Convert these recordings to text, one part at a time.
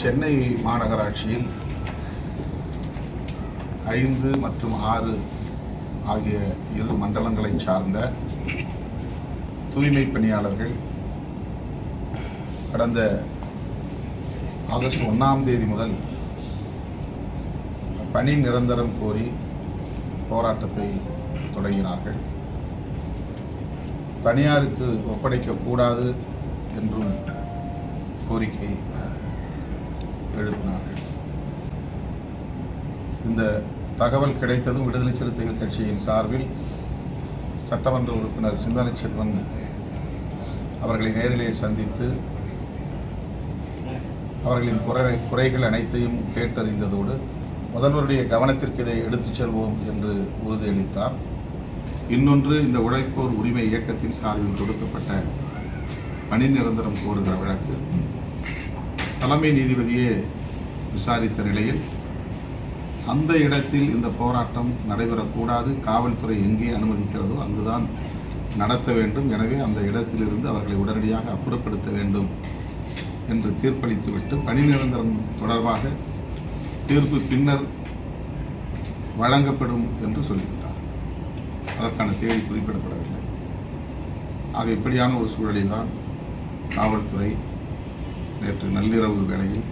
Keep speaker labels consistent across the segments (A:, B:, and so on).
A: சென்னை மாநகராட்சியில் 5 மற்றும் 6 ஆகிய இரு மண்டலங்களை சார்ந்த தூய்மை பணியாளர்கள் கடந்த ஆகஸ்ட் 1ஆம் தேதி முதல் பணி நிரந்தரம் கோரி போராட்டத்தை தொடங்கினார்கள். தனியாருக்கு ஒப்படைக்கக்கூடாது என்றும் கோரிக்கை எழுப்பினார்கள். இந்த தகவல் கிடைத்ததும் விடுதலை சிறுத்தைகள் கட்சியின் சார்பில் சட்டமன்ற உறுப்பினர் சிந்தனை செல்வன் அவர்களை நேரிலே சந்தித்து அவர்களின் குறைகள் அனைத்தையும் கேட்டறிந்ததோடு முதல்வருடைய கவனத்திற்கு இதை எடுத்துச் செல்வோம் என்று உறுதியளித்தார். இன்னொன்று, இந்த உழைப்போர் உரிமை இயக்கத்தின் சார்பில் தொடுக்கப்பட்ட பணி நிரந்தரம் கோருகிற வழக்கு தலைமை நீதிபதியே விசாரித்த நிலையில் அந்த இடத்தில் இந்த போராட்டம் நடைபெறக்கூடாது, காவல்துறை எங்கே அனுமதிக்கிறதோ அங்குதான் நடத்த வேண்டும், எனவே அந்த இடத்திலிருந்து அவர்களை உடனடியாக அப்புறப்படுத்த வேண்டும் என்று தீர்ப்பளித்துவிட்டு பணி நிரந்தரம் தொடர்பாக தீர்ப்பு பின்னர் வழங்கப்படும் என்று சொல்லிவிட்டார். அதற்கான தேதி குறிப்பிடப்படவில்லை. ஆக இப்படியான ஒரு சூழலில் தான் காவல்துறை நேற்று நள்ளிரவு வேளையில்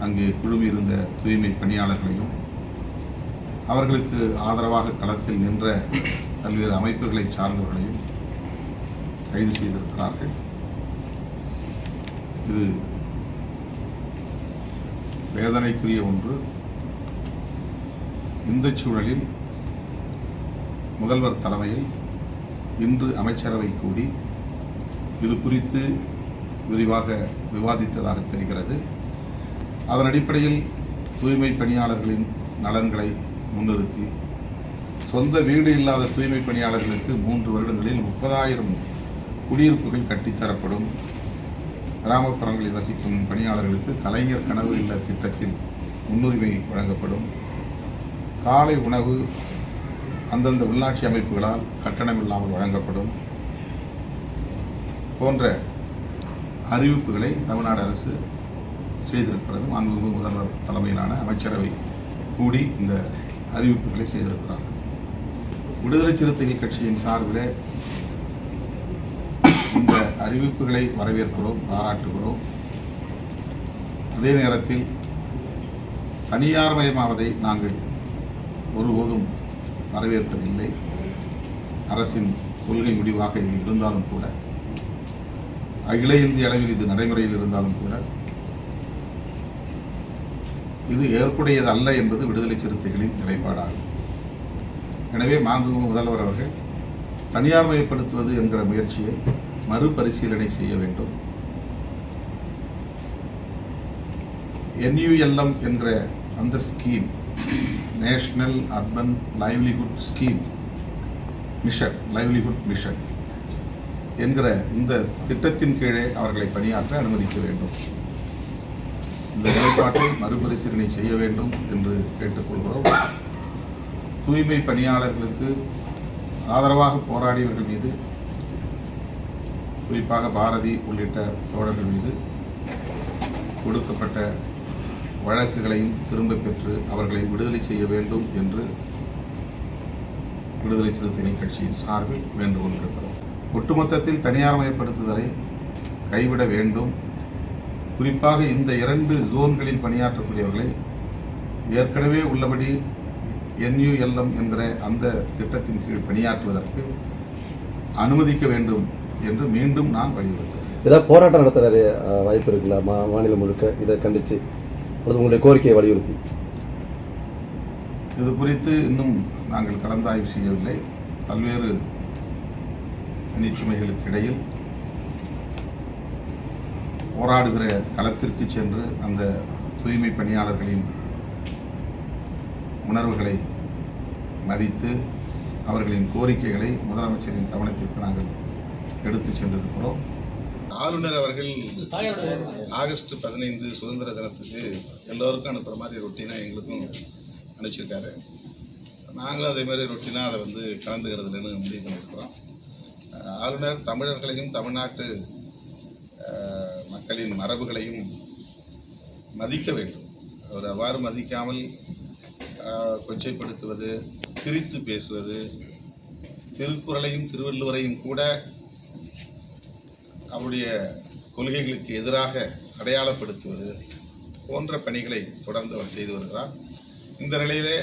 A: அங்கே குழுமியிருந்த தூய்மை பணியாளர்களையும் அவர்களுக்கு ஆதரவாக களத்தில் நின்ற பல்வேறு அமைப்புகளை சார்ந்தவர்களையும் கைது செய்திருக்கிறார்கள். இது வேதனைக்குரிய ஒன்று. இந்த சூழலில் முதல்வர் தலைமையில் இன்று அமைச்சரவை கூடி இது குறித்து விரிவாக விவாதித்ததாக தெரிகிறது. அதன் அடிப்படையில் தூய்மை பணியாளர்களின் நலன்களை முன்னிறுத்தி சொந்த வீடு இல்லாத தூய்மை பணியாளர்களுக்கு 3 வருடங்களில் 30,000 குடியிருப்புகள் கட்டித்தரப்படும். கிராமப்புறங்களில் வசிக்கும் பணியாளர்களுக்கு கலைஞர் கனவு இல்ல திட்டத்தில் முன்னுரிமை வழங்கப்படும். காலை உணவு அந்தந்த உள்ளாட்சி அமைப்புகளால் கட்டணமில்லாமல் வழங்கப்படும் போன்ற அறிவிப்புகளை தமிழ்நாடு அரசு செய்திருக்கிறது. மாண்புமிகு முதல்வர் தலைமையிலான அமைச்சரவை கூடி இந்த அறிவிப்புகளை செய்திருக்கிறார்கள். விடுதலை சிறுத்தைகள் கட்சியின் சார்பிலே இந்த அறிவிப்புகளை வரவேற்கிறோம், பாராட்டுகிறோம். அதே நேரத்தில் தனியார் மயமாவதை நாங்கள் ஒருபோதும் வரவேற்பதில்லை. அரசின் கொள்கை முடிவாக இது இருந்தாலும் கூட, அகில இந்திய அளவில் இது நடைமுறையில் இருந்தாலும் கூட, இது ஏற்புடையது அல்ல என்பது விடுதலை சிறுத்தைகளின் நிலைப்பாடாகும். எனவே மாண்புமிகு முதல்வர் அவர்கள் தனியார் மயப்படுத்துவது என்கிற முயற்சியை மறுபரிசீலனை செய்ய வேண்டும். NULM என்ற அந்த scheme, national urban livelihood scheme mission, livelihood mission என்கிற இந்த திட்டத்தின் கீழே அவர்களை பணியாற்ற அனுமதிக்க வேண்டும். இந்த நிலைப்பாட்டை மறுபரிசீலனை செய்ய வேண்டும் என்று கேட்டுக்கொள்கிறோம். தூய்மை பணியாளர்களுக்கு ஆதரவாக போராடியவர்கள் மீது, குறிப்பாக பாரதி உள்ளிட்ட தோழர்கள் மீது கொடுக்கப்பட்ட வழக்குகளையும் திரும்ப பெற்று அவர்களை விடுதலை செய்ய வேண்டும் என்று விடுதலை சிறுத்தைகள் கட்சியின் சார்பில் வேண்டுகோள் விடுக்கிறோம். ஒட்டுமொத்தத்தில் தனியார் மயப்படுத்துதலை கைவிட வேண்டும். குறிப்பாக இந்த 2 ஜோன்களில் பணியாற்றக்கூடியவர்களை ஏற்கனவே உள்ளபடி NULM என்கிற அந்த திட்டத்தின் கீழ் பணியாற்றுவதற்கு அனுமதிக்க வேண்டும் என்று மீண்டும் நான் வலியுறுத்துகிறேன்.
B: ஏதாவது போராட்டம் நடத்துகிற வாய்ப்பு இருக்குல்ல மாநிலம் முழுக்க இதை கண்டித்து, அது உங்களுடைய கோரிக்கையை வலியுறுத்தி?
A: இது குறித்து இன்னும் நாங்கள் கலந்தாய்வு செய்யவில்லை. பல்வேறு நிச்சுமைகளுக்கு இடையில் போராடுகிற களத்திற்கு சென்று அந்த தூய்மை பணியாளர்களின் உணர்வுகளை மதித்து அவர்களின் கோரிக்கைகளை முதலமைச்சரின் கவனத்திற்கு நாங்கள் எடுத்து சென்றிருக்கிறோம். ஆளுநர் அவர்கள் ஆகஸ்ட் 15 சுதந்திர தினத்துக்கு எல்லோருக்கும் அனுப்புகிற மாதிரி ரொட்டீனாக எங்களுக்கும் அனுப்பிச்சிருக்காரு. நாங்களும் அதே மாதிரி ரொட்டீனாக அதை கலந்துக்கிறதுலன்னு முடிவு பண்ணியிருக்கிறோம். ஆளுநர் தமிழர்களையும் தமிழ்நாட்டு மக்களின் மரபுகளையும் மதிக்க வேண்டும். அவர் அவ்வாறு மதிக்காமல் கொச்சைப்படுத்துவது, திரித்து பேசுவது, திருக்குறளையும் திருவள்ளுவரையும் கூட அவருடைய கொள்கைகளுக்கு எதிராக அடையாளப்படுத்துவது போன்ற பணிகளை தொடர்ந்து அவர் செய்து வருகிறார். இந்த நிலையிலே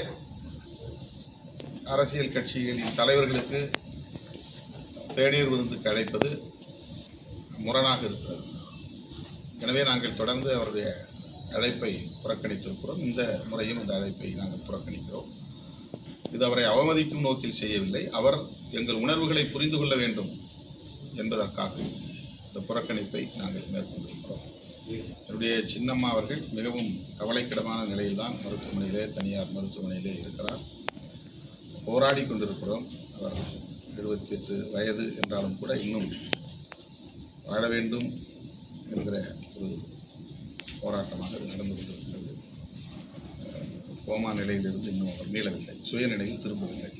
A: அரசியல் கட்சிகளின் தலைவர்களுக்கு தேநீர் விருந்துக்கு அழைப்பது முரணாக இருக்கிறது. எனவே நாங்கள் தொடர்ந்து அவருடைய அழைப்பை புறக்கணித்திருக்கிறோம். இந்த முறையும் இந்த அழைப்பை நாங்கள் புறக்கணிக்கிறோம். இது அவரை அவமதிக்கும் நோக்கில் செய்யவில்லை. அவர் எங்கள் உணர்வுகளை புரிந்து கொள்ள வேண்டும் என்பதற்காக இந்த புறக்கணிப்பை நாங்கள் மேற்கொண்டிருக்கிறோம். என்னுடைய சின்னம்மா அவர்கள் மிகவும் கவலைக்கிடமான நிலையில்தான் மருத்துவமனையிலே, தனியார் மருத்துவமனையிலே இருக்கிறார். போராடி கொண்டிருக்கிறோம். அவர் 78 வயது என்றாலும் கூட இன்னும் வாழ வேண்டும் என்கிற ஒரு போராட்டமாக அது நடந்து கொண்டிருக்கிறது. கோமா நிலையிலிருந்து இன்னும் அவர் மீளவில்லை, சுயநிலையில் திரும்பவில்லை.